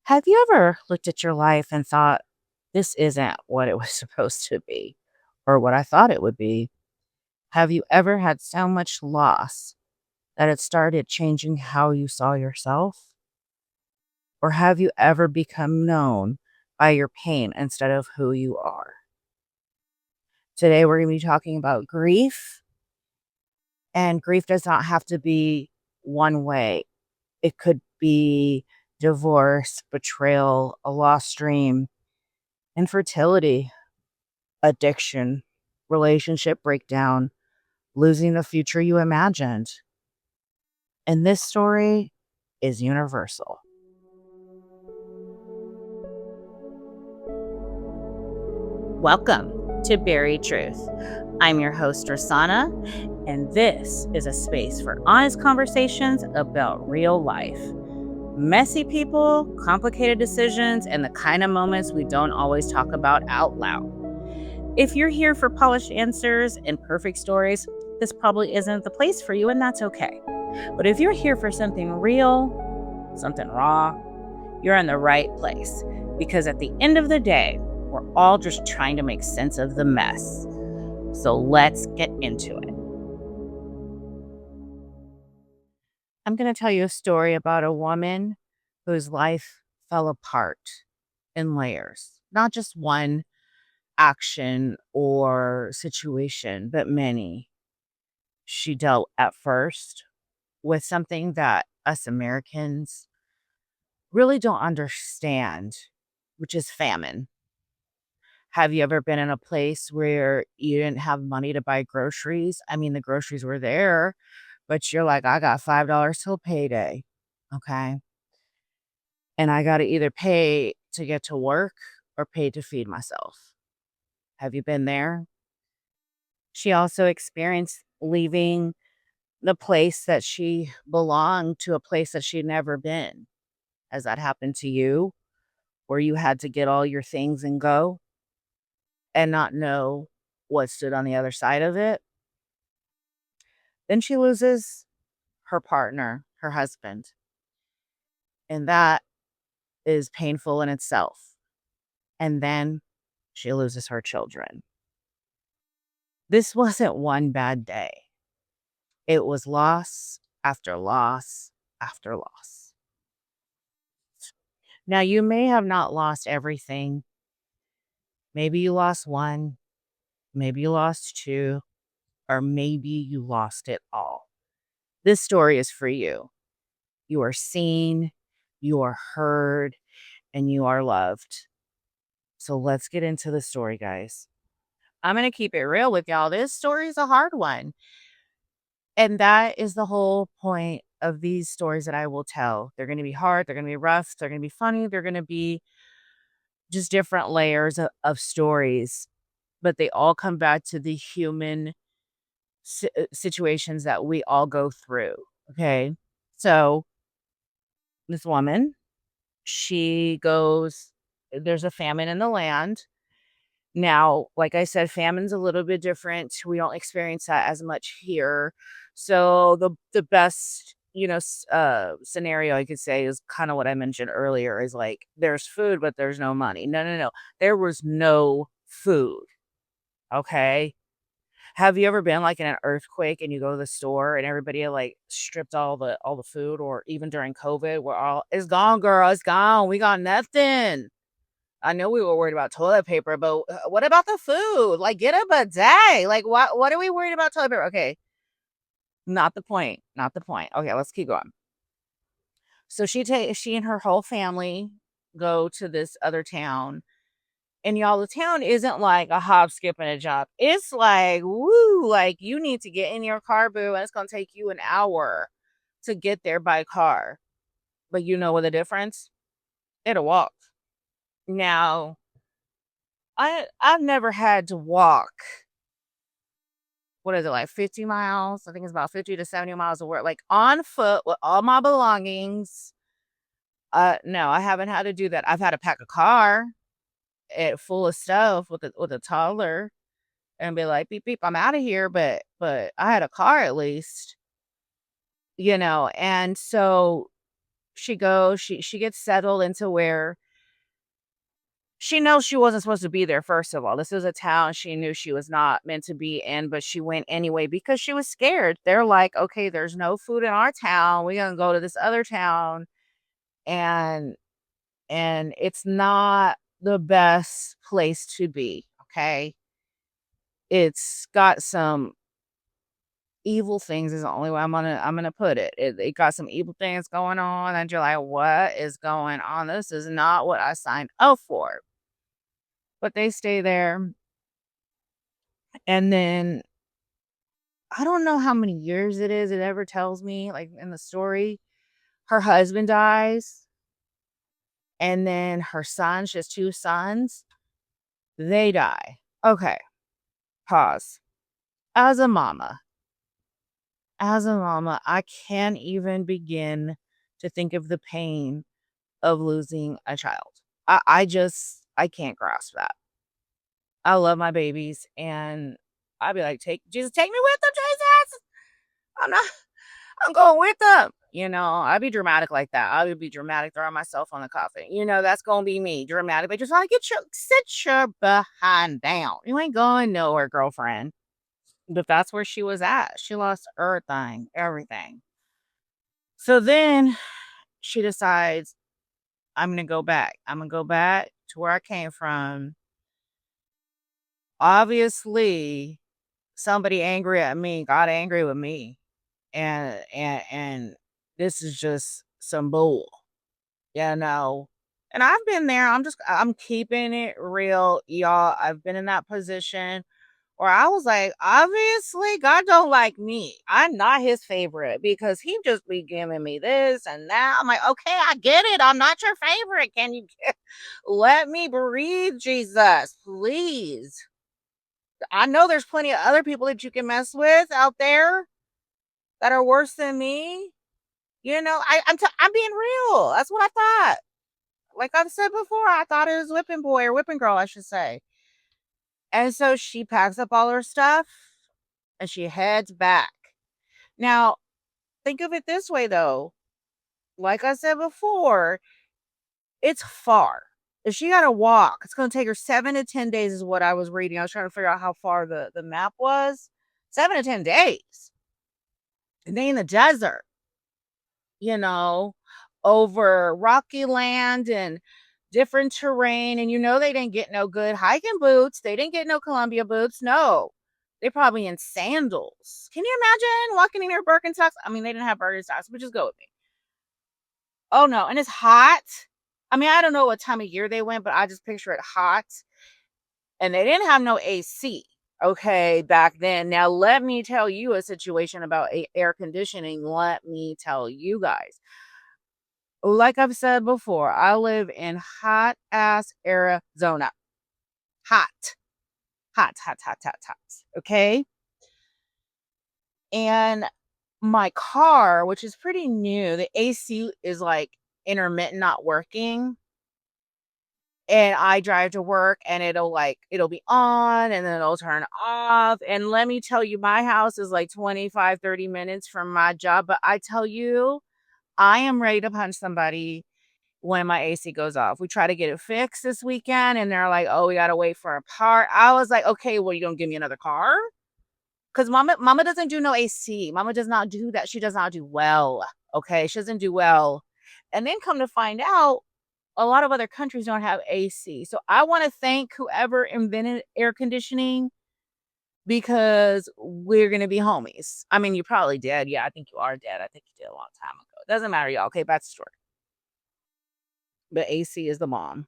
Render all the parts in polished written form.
Have you ever looked at your life and thought, this isn't what it was supposed to be or what I thought it would be? Have you ever had so much loss that it started changing how you saw yourself? Or have you ever become known by your pain instead of who you are? Today, we're going to be talking about grief, and grief does not have to be one way. It could be divorce, betrayal, a lost dream, infertility, addiction, relationship breakdown, losing the future you imagined. And this story is universal. Welcome to Buried Truth. I'm your host, Rasana, and this is a space for honest conversations about real life. Messy people, complicated decisions, and the kind of moments we don't always talk about out loud. If you're here for polished answers and perfect stories, this probably isn't the place for you, and that's okay. But if you're here for something real, something raw, you're in the right place. Because at the end of the day, we're all just trying to make sense of the mess. So let's get into it. I'm going to tell you a story about a woman whose life fell apart in layers, not just one action or situation, but many. She dealt at first with something that us Americans really don't understand, which is famine. Have you ever been in a place where you didn't have money to buy groceries? I mean, the groceries were there, but you're like, I got $5 till payday. Okay. And I got to either pay to get to work or pay to feed myself. Have you been there? She also experienced leaving the place that she belonged to a place that she'd never been. Has that happened to you, where you had to get all your things and go and not know what stood on the other side of it? Then she loses her partner, her husband, and that is painful in itself. And then she loses her children. This wasn't one bad day. It was loss after loss after loss. Now, you may have not lost everything. Maybe you lost one, maybe you lost two, or maybe you lost it all. This story is for you. You are seen, you are heard, and you are loved. So let's get into the story, guys. I'm going to keep it real with y'all. This story is a hard one. And that is the whole point of these stories that I will tell. They're going to be hard, they're going to be rough, they're going to be funny, they're going to be just different layers of stories, but they all come back to the human situations that we all go through. Okay. So this woman, she goes, there's a famine in the land. Now, like I said, famine's a little bit different. We don't experience that as much here. So the best, scenario I could say is kind of what I mentioned earlier is like there's food, but there's no money. No, no, no. There was no food. Okay. Have you ever been like in an earthquake and you go to the store and everybody like stripped all the food, or even during COVID, we're all, it's gone, girl, it's gone. We got nothing. I know we were worried about toilet paper, but what about the food? Like, get a bidet. Like, what are we worried about toilet paper? Okay, not the point. Not the point. Okay, let's keep going. So she and her whole family go to this other town. And y'all, the town isn't like a hop, skip, and a jump. It's like, woo, like you need to get in your car, boo, and it's gonna take you an hour to get there by car. But you know what the difference? It'll walk. Now, I've never had to walk, what is it, like 50 miles? I think it's about 50 to 70 miles of work, like on foot with all my belongings. No, I haven't had to do that. I've had to pack a car full of stuff with a toddler and be like, beep beep, I'm out of here. But I had a car at least, and so she goes, she gets settled into where she knows she wasn't supposed to be there, first of all. This is a town she knew she was not meant to be in, but she went anyway because she was scared. They're like, "Okay, there's no food in our town. We're gonna go to this other town." And it's not the best place to be, okay? It's got some evil things is the only way I'm gonna put it. It got some evil things going on, and you're like, "What is going on? This is not what I signed up for." But they stay there, and then I don't know how many years it is, it ever tells me, like, in the story. Her husband dies, and then her sons, she has 2 sons, they die. Okay, pause. As a mama I can't even begin to think of the pain of losing a child. I can't grasp that. I love my babies, and I'd be like, "Take Jesus, take me with them, Jesus! I'm not I'm going with them." I'd be dramatic like that. I would be dramatic throwing myself on the coffin. That's gonna be me, dramatic, but just like, sit your behind down. You ain't going nowhere, girlfriend." But that's where she was at. She lost everything, everything. So then she decides, "I'm gonna go back. I'm gonna go back to where I came from." Obviously, somebody angry at me got angry with me, and this is just some bull, you know? And I've been there. I'm keeping it real, y'all. I've been in that position where I was like, obviously, God don't like me. I'm not his favorite because he just be giving me this and that. I'm like, okay, I get it. I'm not your favorite. Can you let me breathe, Jesus, please? I know there's plenty of other people that you can mess with out there that are worse than me. I'm being real. That's what I thought. Like I've said before, I thought it was whipping boy or whipping girl, I should say. And so she packs up all her stuff and she heads back. Now, think of it this way though. Like I said before, it's far. If she got to walk, it's going to take her 7 to 10 days, is what I was reading. I was trying to figure out how far the map was. 7 to 10 days. And they in the desert, you know, over rocky land and different terrain. And they didn't get no good hiking boots. They didn't get no Columbia boots. No. They probably in sandals. Can you imagine walking in your Birkenstocks? I mean, they didn't have Birkenstocks, but just go with me. Oh no, and it's hot. I mean, I don't know what time of year they went, but I just picture it hot. And they didn't have no AC, okay, back then. Now, let me tell you a situation about air conditioning. Let me tell you guys. Like I've said before, I live in hot ass Arizona. Hot, hot, hot, hot, hot, hot. Okay. And my car, which is pretty new, the AC is like intermittent, not working. And I drive to work and it'll be on and then it'll turn off. And let me tell you, my house is like 25-30 minutes from my job. But I tell you, I am ready to punch somebody when my AC goes off. We try to get it fixed this weekend and they're like, "Oh, we gotta wait for a part." I was like, "Okay, well, you gonna give me another car?" Because mama doesn't do no AC. Mama does not do that. She does not do well. Okay. She doesn't do well. And then come to find out, a lot of other countries don't have AC. So I want to thank whoever invented air conditioning because we're going to be homies. I mean, you're probably dead. Yeah, I think you are dead. I think you did a long time ago. It doesn't matter, y'all. Okay, back to the story. But AC is the mom.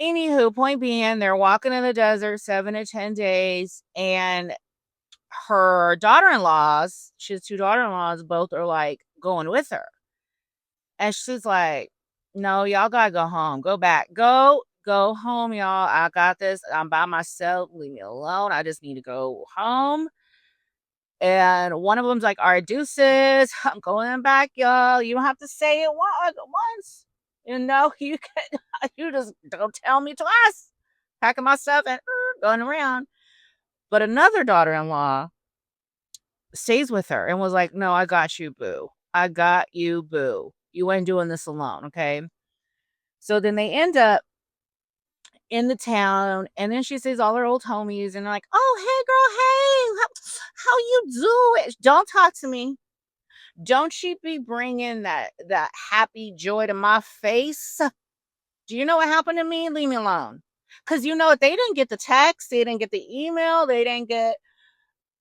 Anywho, point being, they're walking in the desert 7 to 10 days, and her daughter-in-laws, she has 2 daughter-in-laws, both are like going with her. And she's like, "No, y'all gotta go home. Go back. Go home, y'all. I got this. I'm by myself. Leave me alone. I just need to go home." And one of them's like, "All right, deuces. I'm going back, y'all. You don't have to say it once. You can, you just don't tell me twice." Packing my stuff and going around. But another daughter-in-law stays with her and was like, "No, I got you, boo. I got you, boo. You ain't doing this alone, okay? So then they end up in the town, and then she sees all her old homies, and they're like, "Oh, hey, girl, hey, how you doing? Don't talk to me. Don't you be bringing that happy joy to my face. Do you know what happened to me? Leave me alone." Because you know what? They didn't get the text, they didn't get the email, they didn't get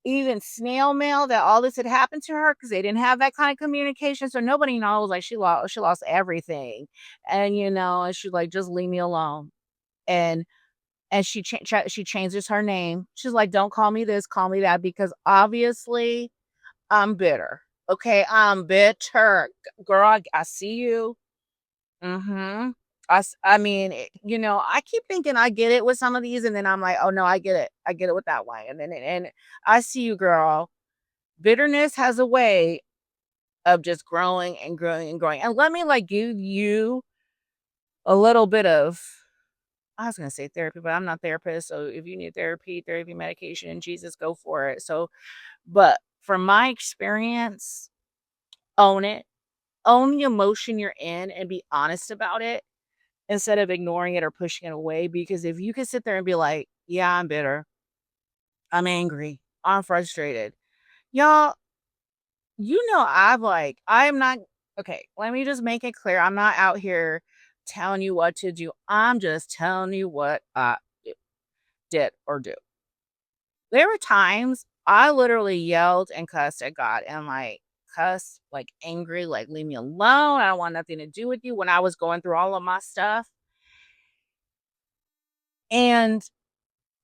even snail mail that all this had happened to her because they didn't have that kind of communication. So nobody knows. Like she lost everything, and she's like, "Just leave me alone." And she changes her name. She's like, "Don't call me this, call me that," because obviously I'm bitter. Okay, I'm bitter. Girl, I see you. Mhm. I mean, I keep thinking I get it with some of these, and then I'm like, "Oh, no, I get it. I get it with that one." And I see you, girl. Bitterness has a way of just growing and growing and growing. And let me, like, give you a little bit of, I was gonna say therapy, but I'm not a therapist, so if you need therapy, medication, Jesus, go for it. So, but from my experience, own it. Own the emotion you're in and be honest about it instead of ignoring it or pushing it away, because if you can sit there and be like, "Yeah, I'm bitter. I'm angry. I'm frustrated." Y'all, I'm not okay, let me just make it clear. I'm not out here telling you what to do. I'm just telling you what I did or do. There were times I literally yelled and cussed at God and like cussed, like angry, like leave me alone. I don't want nothing to do with you when I was going through all of my stuff. And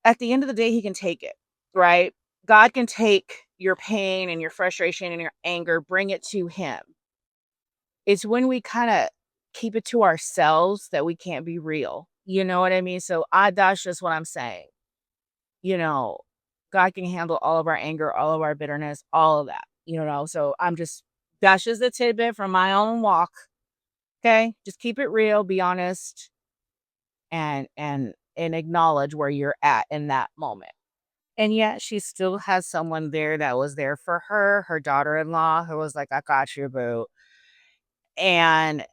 at the end of the day, he can take it, right? God can take your pain and your frustration and your anger, bring it to him. It's when we kinda keep it to ourselves that we can't be real, you know what I mean? So, that's just what I'm saying, you know, God can handle all of our anger, all of our bitterness, all of that. So that's just a tidbit from my own walk, okay? Just keep it real, be honest, and acknowledge where you're at in that moment. And yet she still has someone there that was there for her, her daughter-in-law, who was like, "I got you, boo." And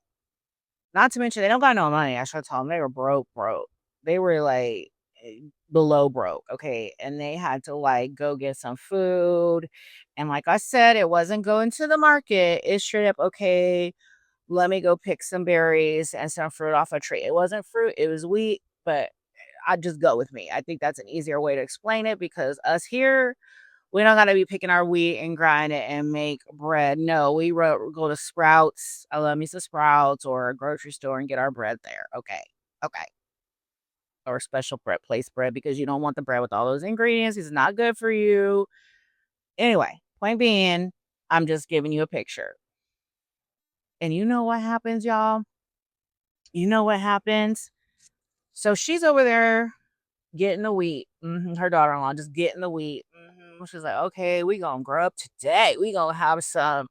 not to mention they don't got no money. I should tell them they were broke, broke. They were like below broke, okay? And they had to like go get some food. And like I said, it wasn't going to the market. It's straight up, okay, let me go pick some berries and some fruit off a tree. It wasn't fruit, it was wheat, but I just go with me. I think that's an easier way to explain it because us here, we don't gotta be picking our wheat and grind it and make bread. No, go to Sprouts. I love me some Sprouts or a grocery store and get our bread there. Okay. Okay. Or special bread, place bread, because you don't want the bread with all those ingredients. It's not good for you. Anyway, point being, I'm just giving you a picture. And you know what happens, y'all? You know what happens? So she's over there getting the wheat. Her daughter-in-law just getting the wheat. She's like, okay, we gonna grow up today. We gonna have some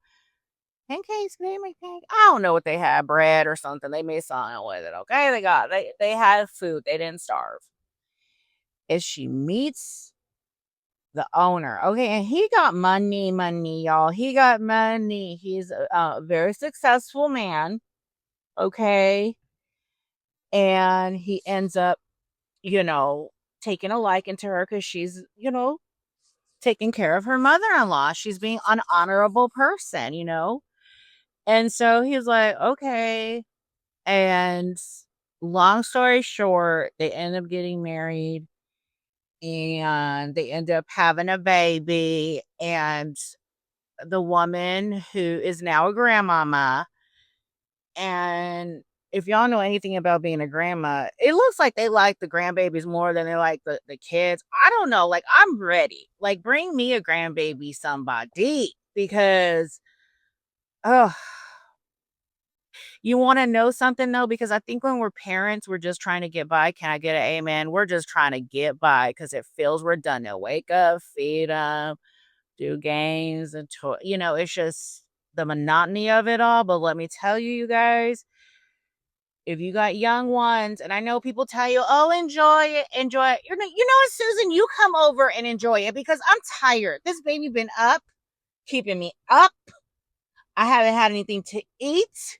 pancakes. They make pancakes. I don't know what they had, bread or something. They made something with it. Okay, they had food. They didn't starve. As she meets the owner, okay, and he got money, money, y'all. He got money. He's a very successful man. Okay, and he ends up, you know, taking a liking to her because she's, taking care of her mother-in-law. She's being an honorable person. And so he's like, okay. And long story short, they end up getting married and they end up having a baby. And the woman who is now a grandmama, and if y'all know anything about being a grandma, it looks like they like the grandbabies more than they like the kids. I don't know. Like, I'm ready. Like, bring me a grandbaby, somebody, because, oh, you want to know something though? Because I think when we're parents, we're just trying to get by. Can I get an amen? We're just trying to get by because it feels redundant. Wake up, feed them, do games, and it's just the monotony of it all. But let me tell you, you guys, if you got young ones, and I know people tell you, "Oh, enjoy it, enjoy it." What, Susan, you come over and enjoy it because I'm tired. This baby been up, keeping me up. I haven't had anything to eat.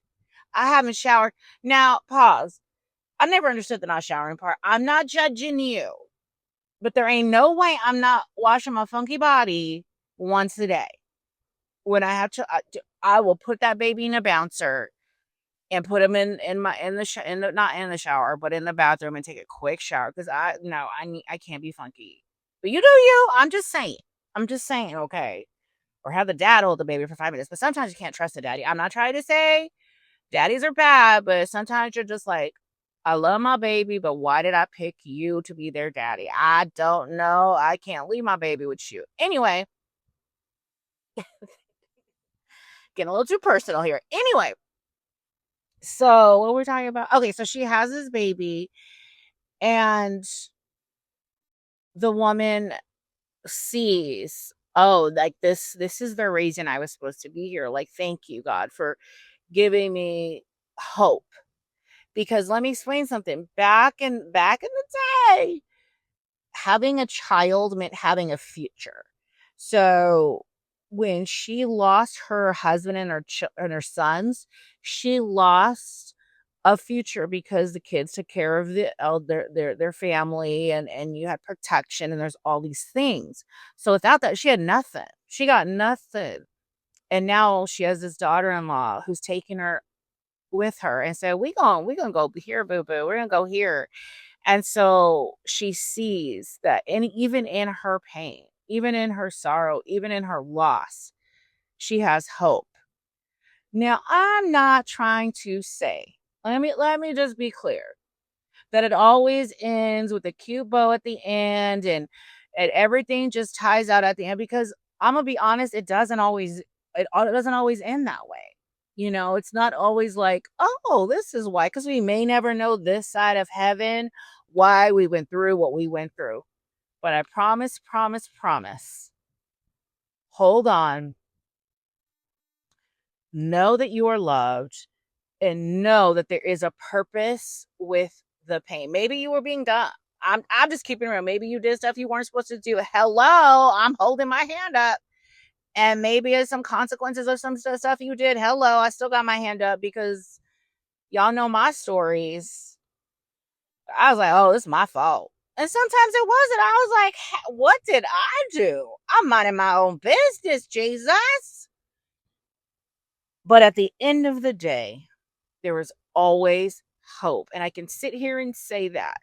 I haven't showered. Now, pause. I never understood the not showering part. I'm not judging you, but there ain't no way I'm not washing my funky body once a day. When I have to, I will put that baby in a bouncer and put him in the not in the shower, but in the bathroom and take a quick shower because I no, I can't be funky. But you do you. I'm just saying. I'm just saying, okay. Or have the dad hold the baby for 5 minutes. But sometimes you can't trust the daddy. I'm not trying to say daddies are bad, but sometimes you're just like, I love my baby, but why did I pick you to be their daddy? I don't know. I can't leave my baby with you. Anyway, getting a little too personal here. Anyway, so what we're talking about? Okay, so she has this baby, and the woman sees, oh, like this is the reason I was supposed to be here. Like, thank you, God, for giving me hope. Because let me explain something. Back in the day, having a child meant having a future. So when she lost her husband and her sons, she lost a future because the kids took care of their family, and you had protection, and there's all these things. So without that, she had nothing. She got nothing. And now she has this daughter-in-law who's taking her with her and said, we gonna go here, boo boo. We're gonna go here. And so she sees that, and even in her pain, even in her sorrow, even in her loss, she has hope. Now, I'm not trying to say, let me just be clear, that it always ends with a cute bow at the end, and everything just ties out at the end, because I'm gonna be honest, it doesn't always end that way. It's not always like, oh, this is why, because we may never know this side of heaven why we went through what we went through. But I promise, promise, promise. Hold on. Know that you are loved, and know that there is a purpose with the pain. Maybe you were being dumb. I'm just keeping it real. Maybe you did stuff you weren't supposed to do. Hello, I'm holding my hand up. And maybe it's some consequences of some stuff you did. Hello, I still got my hand up because y'all know my stories. I was like, oh, this is my fault. And sometimes it wasn't. I was like, what did I do? I'm minding my own business, Jesus. But at the end of the day, there is always hope. And I can sit here and say that.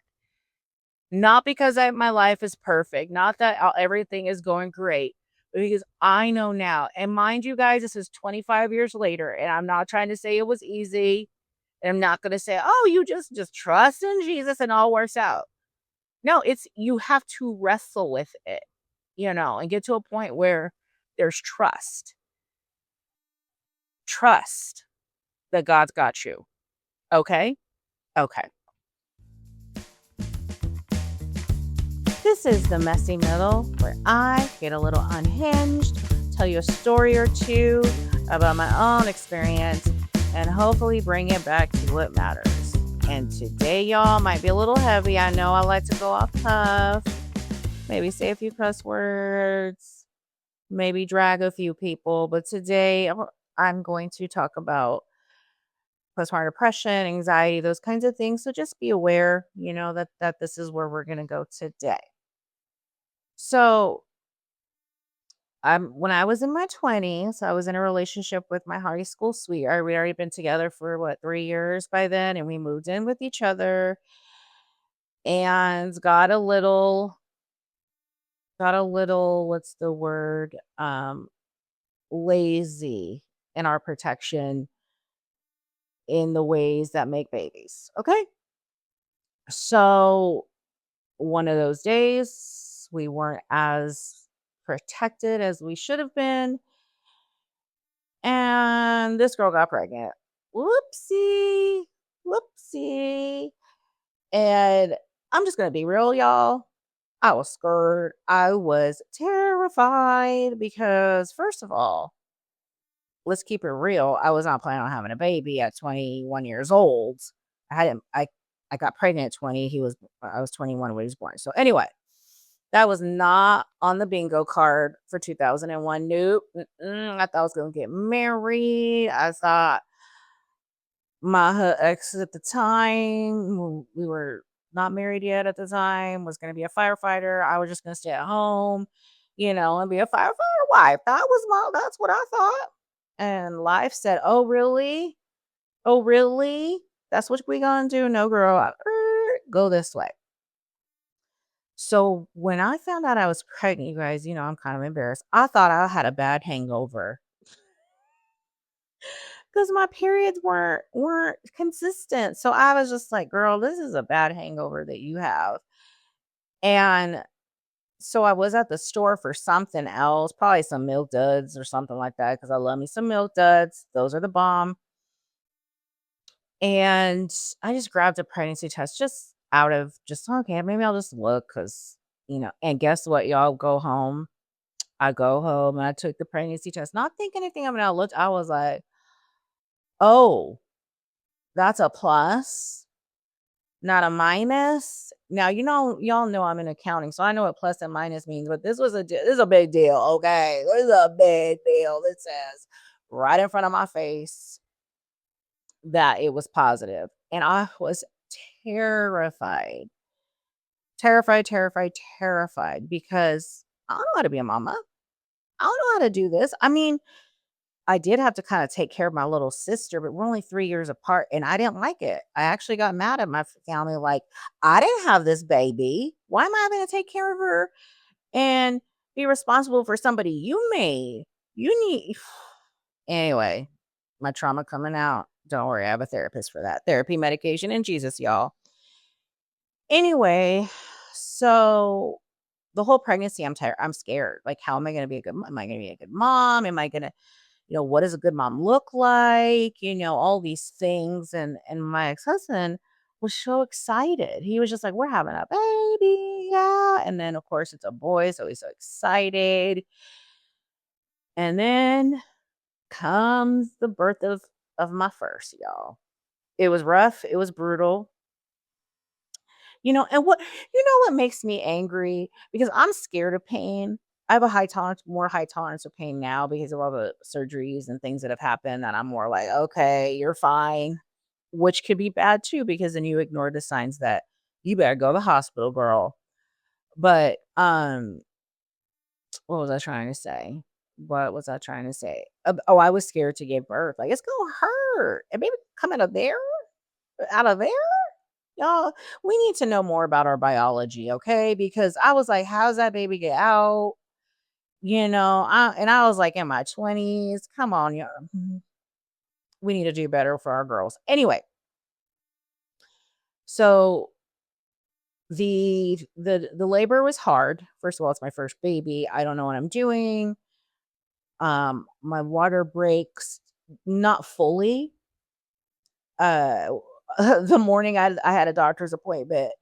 Not because my life is perfect, not that everything is going great, but because I know now. And mind you guys, this is 25 years later, and I'm not trying to say it was easy. And I'm not going to say, oh, you just trust in Jesus and all works out. No, it's you have to wrestle with it, and get to a point where there's trust. Trust that God's got you. Okay? Okay. This is the messy middle where I get a little unhinged, tell you a story or two about my own experience, and hopefully bring it back to what matters. And today, y'all, might be a little heavy. I know I like to go off tough, maybe say a few cuss words, maybe drag a few people. But today, I'm going to talk about postpartum depression, anxiety, those kinds of things. So just be aware, that this is where we're going to go today. So, when I was in my 20s, I was in a relationship with my high school sweetheart. We'd already been together for 3 years by then, and we moved in with each other and got a little, what's the word? Lazy in our protection in the ways that make babies. Okay. So one of those days, we weren't as protected as we should have been. And this girl got pregnant. Whoopsie. Whoopsie. And I'm just going to be real, y'all. I was scared. I was terrified because, first of all, let's keep it real. I was not planning on having a baby at 21 years old. I got pregnant at 20. I was 21 when he was born. So anyway, that was not on the bingo card for 2001. Nope. I thought I was going to get married. I thought My ex at the time, we were not married yet at the time, was gonna be a firefighter. I was just gonna stay at home, and be a firefighter wife. That's what I thought. And life said, "Oh, really? Oh, really? That's what we gonna do? No, girl. Go this way." So when I found out I was pregnant, you guys, I'm kind of embarrassed. I thought I had a bad hangover because my periods weren't consistent. So I was just like, "Girl, this is a bad hangover that you have." And so I was at the store for something else, probably some Milk Duds or something like that, because I love me some Milk Duds. Those are the bomb. And I just grabbed a pregnancy test just out of just, okay, maybe I'll just look because, and guess what? Y'all go home. I go home and I took the pregnancy test, not thinking anything of it. I looked, I was like, oh, that's a plus, not a minus. Now, y'all know I'm in accounting, so I know what plus and minus means, but this is a big deal. Okay. This is a big deal. It says right in front of my face that it was positive. And I was terrified, terrified, terrified, terrified because I don't know how to be a mama. I don't know how to do this. I mean, I did have to kinda take care of my little sister, but we're only 3 years apart, and I didn't like it. I actually got mad at my family, like, "I didn't have this baby. Why am I having to take care of her and be responsible for somebody you made? You need." Anyway, my trauma coming out. Don't worry, I have a therapist for that. Therapy, medication, and Jesus, y'all. Anyway, so the whole pregnancy, I'm scared. Like, how am I gonna be a good mom? Am I gonna be a good mom? Am I gonna what does a good mom look like? All these things. And my ex-husband was so excited. He was just like, "We're having a baby, yeah." And then of course it's a boy, so he's so excited. And then comes the birth of my first, y'all. It was rough, it was brutal. And what makes me angry? Because I'm scared of pain. I have a more high tolerance of pain now because of all the surgeries and things that have happened that I'm more like, okay, you're fine, which could be bad too, because then you ignore the signs that you better go to the hospital, girl. But what was I trying to say? What was I trying to say? Oh, I was scared to give birth. Like, it's gonna hurt. And baby come out of there, out of there. Y'all, we need to know more about our biology, okay? Because I was like, how's that baby get out? I was like in my 20s. Come on, y'all. We need to do better for our girls. Anyway, so the labor was hard. First of all, it's my first baby. I don't know what I'm doing. My water breaks not fully. Uh the morning I had a doctor's appointment.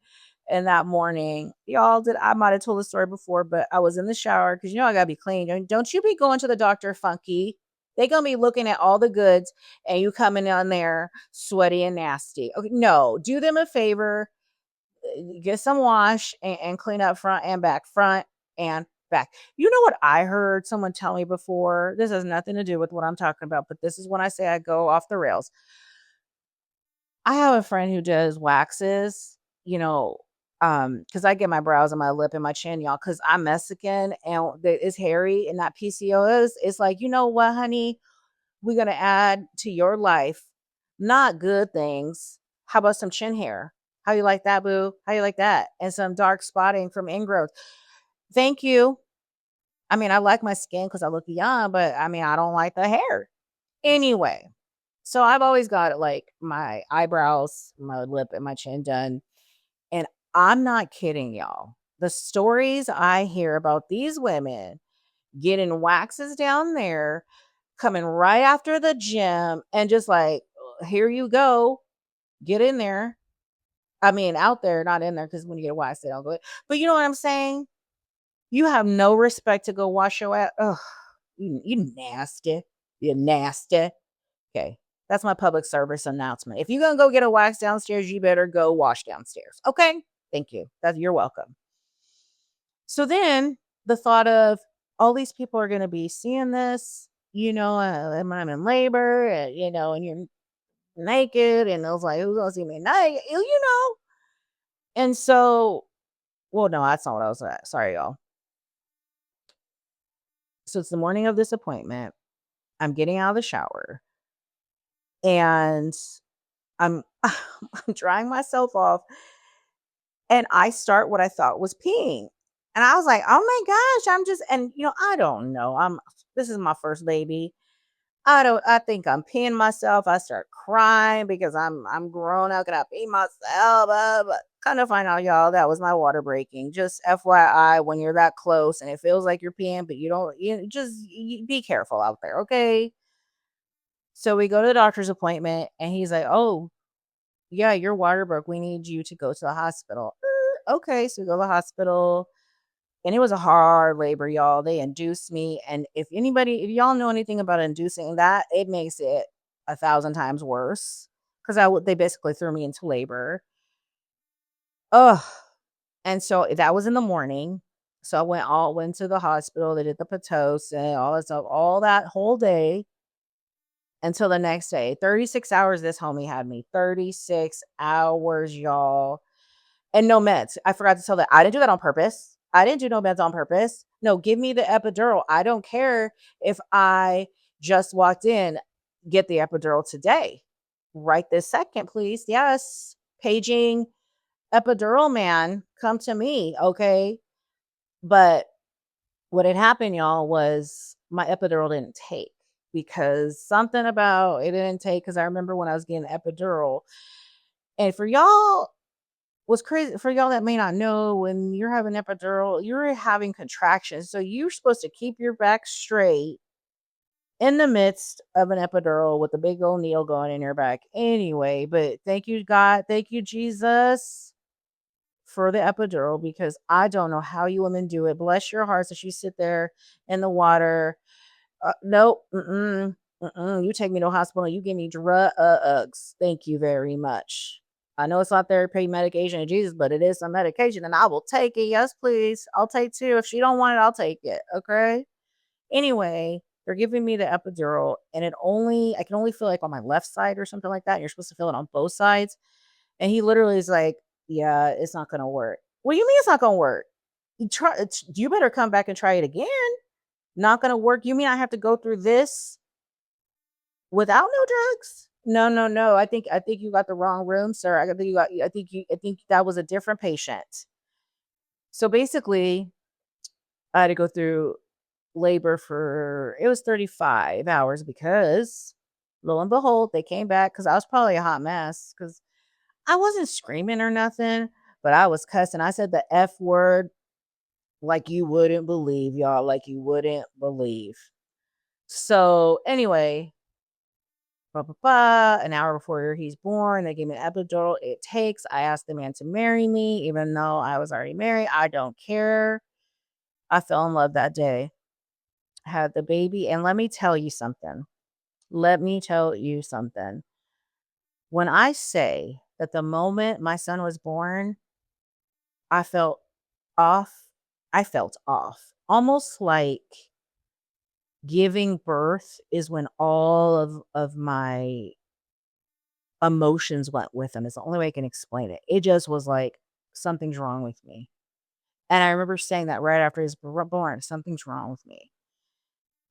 And that morning, y'all did I might have told the story before, but I was in the shower because I gotta be clean. Don't you be going to the doctor funky. They gonna be looking at all the goods and you coming on there sweaty and nasty. Okay, no, do them a favor, get some wash and clean up front and back. You know what I heard someone tell me before? This has nothing to do with what I'm talking about, but this is when I say I go off the rails. I have a friend who does waxes, because I get my brows and my lip and my chin, y'all, because I'm Mexican and it's hairy and that PCOS. It's like, you know what, honey? We're gonna add to your life not good things. How about some chin hair? How you like that, boo? How you like that? And some dark spotting from ingrowth. Thank you. I mean, I like my skin because I look young, but I mean, I don't like the hair. Anyway, so I've always got like my eyebrows, my lip, and my chin done. And I'm not kidding y'all. The stories I hear about these women getting waxes down there, coming right after the gym, and just like, here you go, get in there. I mean, out there, not in there, because when you get a wax, they don't go. But you know what I'm saying? You have no respect to go wash your ass. Ugh, you nasty. You nasty. Okay. That's my public service announcement. If you're gonna go get a wax downstairs, you better go wash downstairs. Okay? Thank you. You're welcome. So then the thought of all these people are gonna be seeing this, and I'm in labor, and you're naked, and it was like, "Who's gonna see me naked?" And so well, no, that's not what I was at. Sorry, y'all. So it's the morning of this appointment. I'm getting out of the shower, and I'm I'm drying myself off, and I start what I thought was peeing. And I was like, "Oh my gosh, I'm just," and I don't know. This is my first baby. I think I'm peeing myself. I start crying because I'm grown up and I pee myself. But kind of find out, y'all, that was my water breaking. Just FYI, when you're that close and it feels like you're peeing, but you don't, just be careful out there, okay? So we go to the doctor's appointment, and he's like, "Oh, yeah, your water broke. We need you to go to the hospital." Okay, so we go to the hospital. And it was a hard labor, y'all. They induced me, and if y'all know anything about inducing that, it makes it 1,000 times worse, 'cause they basically threw me into labor. Ugh, and so that was in the morning. So I went to the hospital, they did the Pitocin, all that stuff, all that whole day until the next day. 36 hours this homie had me. 36 hours, y'all. And no meds. I forgot to tell that. I didn't do that on purpose. I didn't do no meds on purpose. No, give me the epidural. I don't care if I just walked in, get the epidural today. Right this second, please. Yes. Paging epidural man, come to me. Okay. But what had happened, y'all, was my epidural didn't take because something about it didn't take. Because I remember when I was getting the epidural, and for y'all, what's crazy for y'all that may not know, when you're having epidural, you're having contractions. So you're supposed to keep your back straight in the midst of an epidural with a big old needle going in your back anyway. But thank you, God. Thank you, Jesus, for the epidural, because I don't know how you women do it. Bless your hearts as you sit there in the water. Nope. You take me to a hospital. You give me drugs. Thank you very much. I know it's not therapy, medication, and Jesus, but it is some medication, and I will take it. Yes, please. I'll take two. If she don't want it, I'll take it. Okay. Anyway, they're giving me the epidural, and I can only feel like on my left side or something like that. And you're supposed to feel it on both sides. And he literally is like, "Yeah, it's not gonna work." What do you mean it's not gonna work? You better come back and try it again. Not gonna work. You mean I have to go through this without no drugs? No, no, no. I think you got the wrong room, sir. I think that was a different patient. So basically, I had to go through labor for it was 35 hours because lo and behold, they came back because I was probably a hot mess because I wasn't screaming or nothing, but I was cussing. I said the F word like you wouldn't believe, y'all, like you wouldn't believe. So anyway, an hour before he's born, they gave me an epidural. It takes. I asked the man to marry me, even though I was already married. I don't care. I fell in love that day. Had the baby, and let me tell you something. Let me tell you something. When I say that the moment my son was born, I felt off. I felt off. Almost like giving birth is when all of my emotions went with him. Is the only way I can explain it. It just was like, something's wrong with me. And I remember saying that right after he was born, something's wrong with me.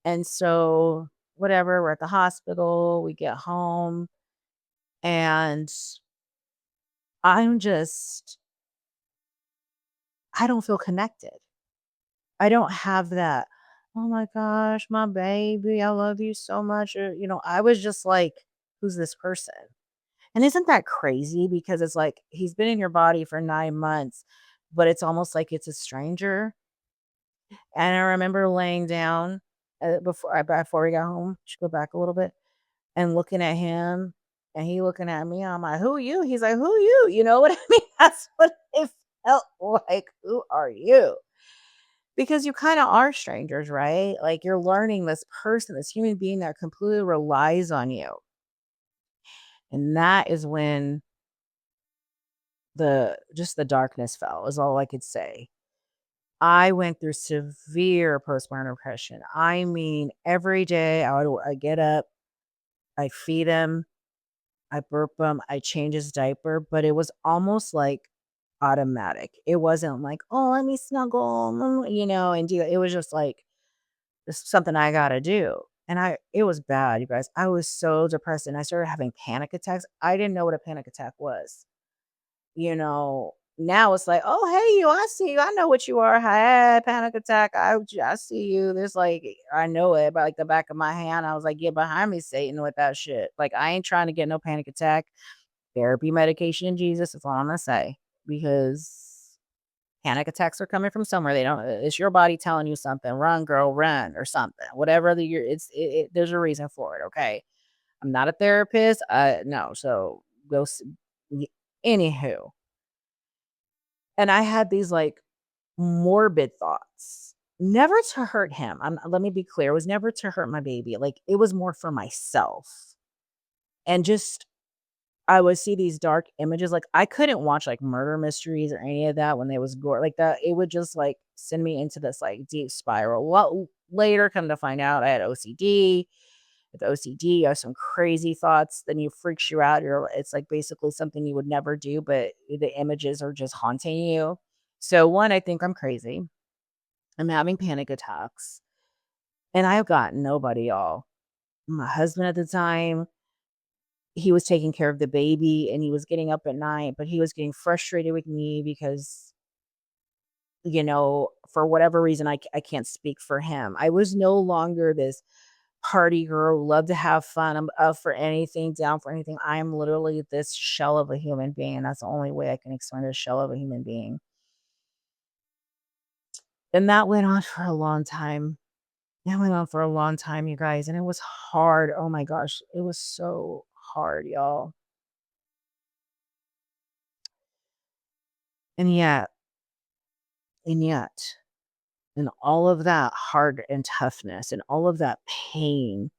And so, whatever, we're at the hospital, we get home, and I'm just, I don't feel connected. I don't have that, oh my gosh, my baby, I love you so much. I was just like, who's this person? And isn't that crazy? Because it's like he's been in your body for 9 months, but it's almost like it's a stranger. And I remember laying down before we got home. Should go back a little bit and looking at him, and he looking at me. I'm like, "Who you?" He's like, "Who you?" You know what I mean? That's what it felt like. Who are you? Because you kind of are strangers, right? Like you're learning this person, this human being that completely relies on you, and that is when the darkness fell. Is all I could say. I went through severe postpartum depression. I mean, every day I get up, I feed him, I burp him, I change his diaper, but it was almost like automatic. It wasn't like, "Oh, let me snuggle," and do it was just like, "This is something I gotta do." And it was bad, you guys. I was so depressed and I started having panic attacks. I didn't know what a panic attack was. Now it's like, "Oh, hey, you, I see you. I know what you are. Hey, panic attack. I see you." There's like, I know it by like the back of my hand. I was like, "Get behind me, Satan, with that shit." Like, I ain't trying to get no panic attack. Therapy, medication, Jesus. That's all I'm gonna say because panic attacks are coming from somewhere. They don't. It's your body telling you something. Run, girl, run, or something. Whatever there's a reason for it. Okay. I'm not a therapist. No. So go. Y- Anywho, and I had these like morbid thoughts. Never to hurt him. Let me be clear. It was never to hurt my baby. Like it was more for myself. And just I would see these dark images. Like I couldn't watch like murder mysteries or any of that when they was gore like that. It would just like send me into this like deep spiral. Well, later come to find out I had OCD. With OCD, you have some crazy thoughts, then you freaks you out. It's like basically something you would never do, but the images are just haunting you. So one, I think I'm crazy. I'm having panic attacks. And I've got nobody, y'all. My husband at the time, he was taking care of the baby and he was getting up at night, but he was getting frustrated with me because, for whatever reason, I can't speak for him. I was no longer this party girl, love to have fun. I'm up for anything, down for anything. I am literally this shell of a human being. That's the only way I can explain a shell of a human being. And that went on for a long time. That went on for a long time, you guys, and it was hard. Oh my gosh, it was so hard, y'all. And yet, and yet, and all of that hard and toughness and all of that pain,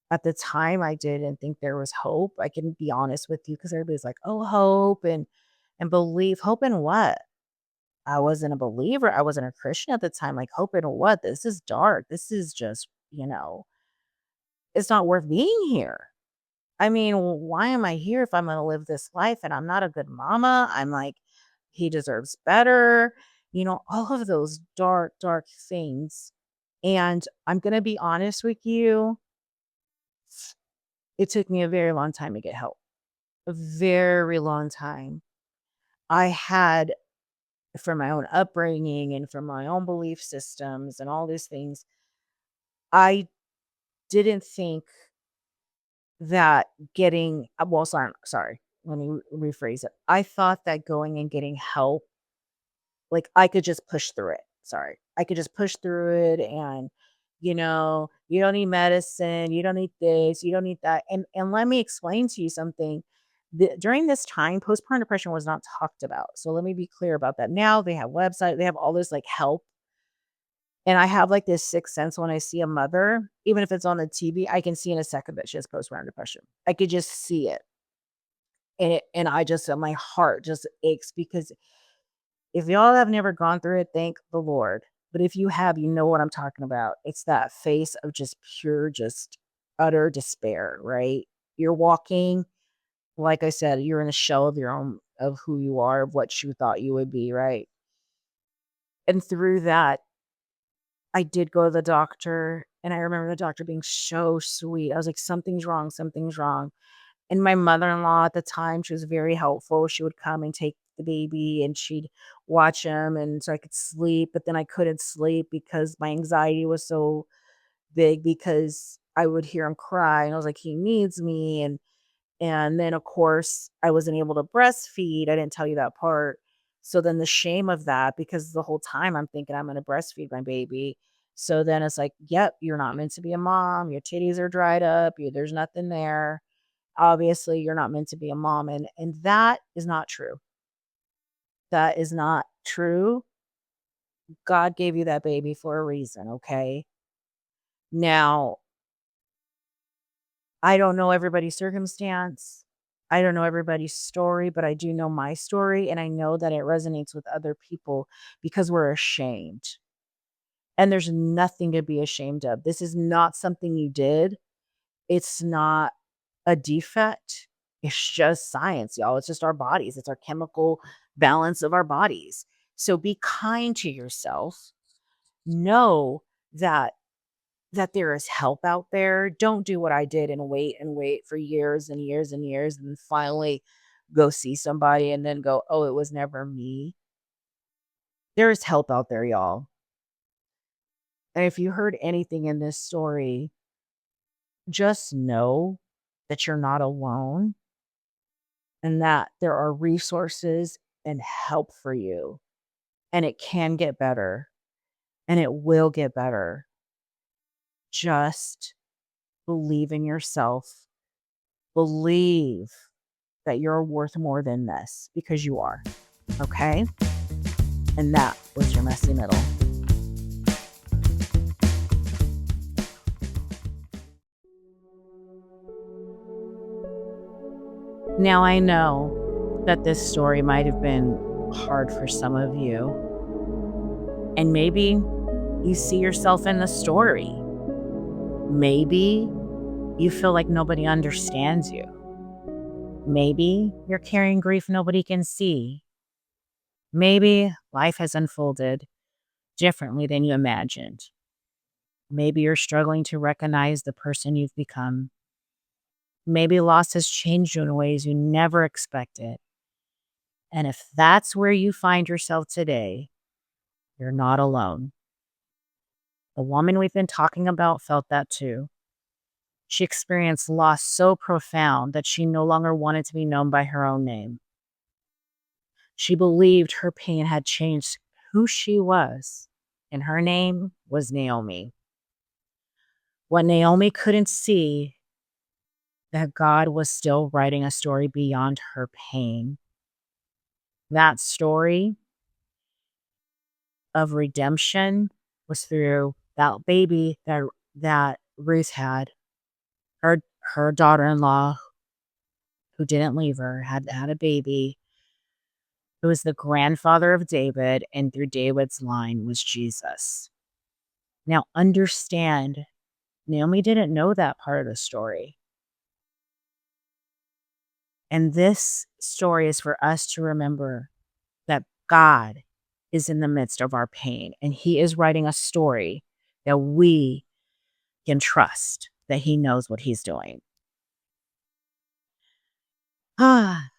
at the time, I didn't think there was hope. I can be honest with you because everybody's like, "Oh, hope and believe." Hope in what? I wasn't a believer. I wasn't a Christian at the time. Like, hope in what? This is dark. This is just, it's not worth being here. I mean, why am I here if I'm gonna live this life and I'm not a good mama? I'm like, he deserves better, all of those dark, dark things. And I'm gonna be honest with you, it took me a very long time to get help. A very long time. I had from my own upbringing and from my own belief systems and all these things, I didn't think that getting well, sorry, let me rephrase it. I thought that going and getting help, like, I could just push through it. Sorry. I could just push through it and, you don't need medicine, you don't need this, you don't need that. And let me explain to you something. During this time, postpartum depression was not talked about. So let me be clear about that. Now they have website, they have all this like help. And I have like this sixth sense when I see a mother, even if it's on the TV, I can see in a second that she has postpartum depression. I could just see it. And I just my heart just aches because if y'all have never gone through it, thank the Lord. But if you have, you know what I'm talking about. It's that face of just pure, just utter despair, right? You're walking, like I said, you're in a shell of your own, of who you are, of what you thought you would be, right? And through that, I did go to the doctor, and I remember the doctor being so sweet. I was like, something's wrong, something's wrong. And my mother-in-law at the time, she was very helpful. She would come and take the baby and she'd watch him and so I could sleep, but then I couldn't sleep because my anxiety was so big because I would hear him cry and I was like, he needs me. And then of course I wasn't able to breastfeed. I didn't tell you that part. So then the shame of that, because the whole time I'm thinking I'm gonna breastfeed my baby. So then it's like, yep, you're not meant to be a mom. Your titties are dried up. There's nothing there. Obviously, you're not meant to be a mom, and that is not true. That is not true. God gave you that baby for a reason, okay? Now, I don't know everybody's circumstance. I don't know everybody's story, but I do know my story, and I know that it resonates with other people because we're ashamed. And there's nothing to be ashamed of. This is not something you did. It's not a defect. It's just science, y'all. It's just our bodies. It's our chemical balance of our bodies. So be kind to yourself. Know that there is help out there. Don't do what I did and wait for years and years and years and then finally go see somebody and then go, "Oh, it was never me." There is help out there, y'all. And if you heard anything in this story, just know that you're not alone and that there are resources and help for you. And it can get better and it will get better. Just believe in yourself. Believe that you're worth more than this because you are. Okay? And that was your messy middle. Now, I know that this story might have been hard for some of you, and maybe you see yourself in the story. Maybe you feel like nobody understands you. Maybe you're carrying grief nobody can see. Maybe life has unfolded differently than you imagined. Maybe you're struggling to recognize the person you've become. Maybe loss has changed you in ways you never expected. And if that's where you find yourself today, you're not alone. The woman we've been talking about felt that too. She experienced loss so profound that she no longer wanted to be known by her own name. She believed her pain had changed who she was, and her name was Naomi. What Naomi couldn't see, that God was still writing a story beyond her pain. That story of redemption was through that baby that Ruth had, her daughter-in-law who didn't leave her, had a baby who was the grandfather of David, and through David's line was Jesus. Now understand, Naomi didn't know that part of the story. And this story is for us to remember that God is in the midst of our pain, and He is writing a story that we can trust that He knows what He's doing. Ah,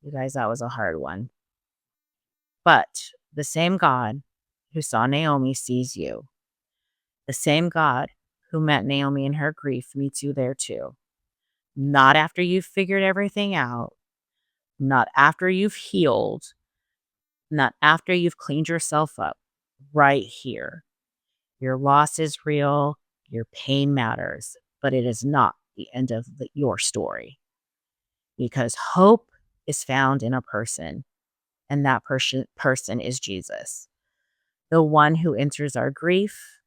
you guys, that was a hard one. But the same God who saw Naomi sees you. The same God who met Naomi in her grief meets you there too. Not after you've figured everything out, not after you've healed, not after you've cleaned yourself up. Right here. Your loss is real, your pain matters, but it is not the end of your story. Because hope is found in a person, and that person is Jesus. The one who enters our grief,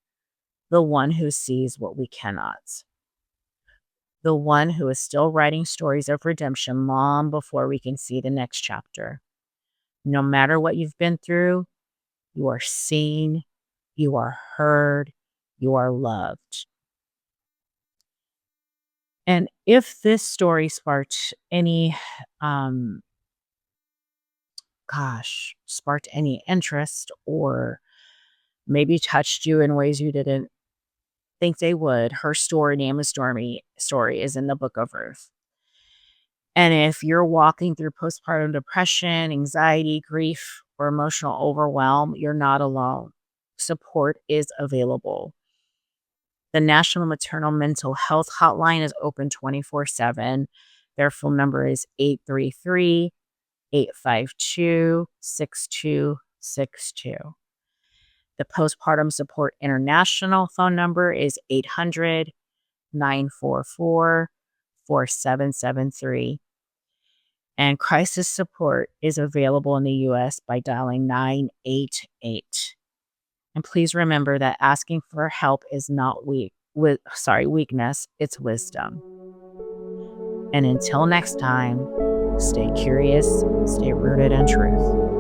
the one who sees what we cannot, the one who is still writing stories of redemption long before we can see the next chapter. No matter what you've been through, you are seen, you are heard, you are loved. And if this story sparked any, sparked any interest or maybe touched you in ways you didn't think they would, her story, Naomi's story, is in the book of Ruth. And if you're walking through postpartum depression, anxiety, grief, or emotional overwhelm, you're not alone. Support is available. The National Maternal Mental Health Hotline is open 24/7. Their phone number is 833-852-6262. The Postpartum Support International phone number is 800-944-4773. And crisis support is available in the US by dialing 988. And please remember that asking for help is not weakness, it's wisdom. And until next time, stay curious, stay rooted in truth.